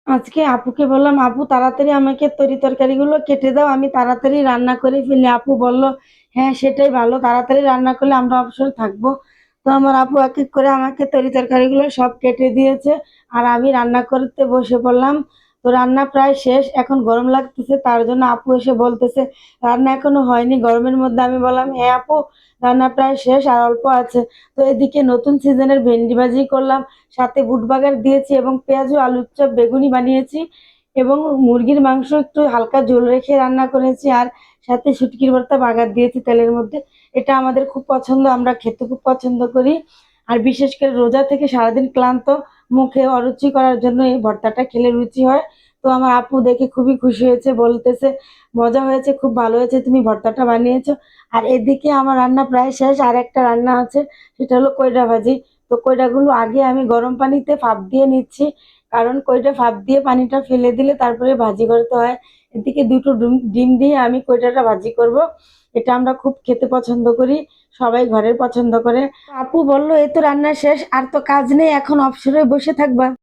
আজকে আপুকে বললাম, আপু তাড়াতাড়ি আমাকে তরি তরকারিগুলো কেটে দাও, আমি তাড়াতাড়ি রান্না করে ফেলি। আপু বলল, হ্যাঁ সেটাই ভালো, তাড়াতাড়ি রান্না করলে আমরা অবসর থাকবো। তো আমার আপু এক এক করে আমাকে তরি তরকারিগুলো সব কেটে দিয়েছে, আর আমি রান্না করতে বসে পড়লাম। তো রান্না প্রায় শেষ, এখন গরম লাগতেছে, তার জন্য আপু এসে বলতেছে রান্না এখনো হয়নি গরমের মধ্যে। আমি বললাম, হ্যাঁ আপু, রান্না প্রায় শেষ, আর অল্প আছে। তো এদিকে নতুন সিজনের ভেন্ডি ভাজি করলাম, সাথে বুট বাগার দিয়েছি এবং পেঁয়াজ ও আলুর চপ বেগুনি বানিয়েছি, এবং মুরগির মাংস একটু হালকা ঝোল রেখে রান্না করেছি, আর সাথে শুটকির ভর্তা বাগার দিয়েছি তেলের মধ্যে। এটা আমাদের খুব পছন্দ, আমরা খেতে খুব পছন্দ করি। আর বিশেষ করে রোজা থেকে সারাদিন ক্লান্ত মুখে অরুচি করার জন্য এই ভর্তাটা খেলে রুচি হয়। তো আমার আপু দেখে খুবই খুশি হয়েছে, বলতেছে মজা হয়েছে, খুব ভালো হয়েছে, তুমি ভর্তাটা বানিয়েছো। আর এদিকে আমার রান্না প্রায় শেষ, আর একটা রান্না আছে, সেটা হলো কইডা ভাজি। তো কইডাগুলো আগে আমি গরম পানিতে ভাপ দিয়ে নিচ্ছি, কারণ কইটা ভাপ দিয়ে পানিটা ফেলে দিলে তারপরে ভাজি করতে হয়। এদিকে দুটো ডিম ডিম দিয়ে আমি কইটাটা ভাজি করব। এটা আমরা খুব খেতে পছন্দ করি, সবাই ঘরের পছন্দ করে। আপু বলল, এই তো রান্না শেষ, আর তো কাজ নেই, এখন অবসরে বসে থাকবা।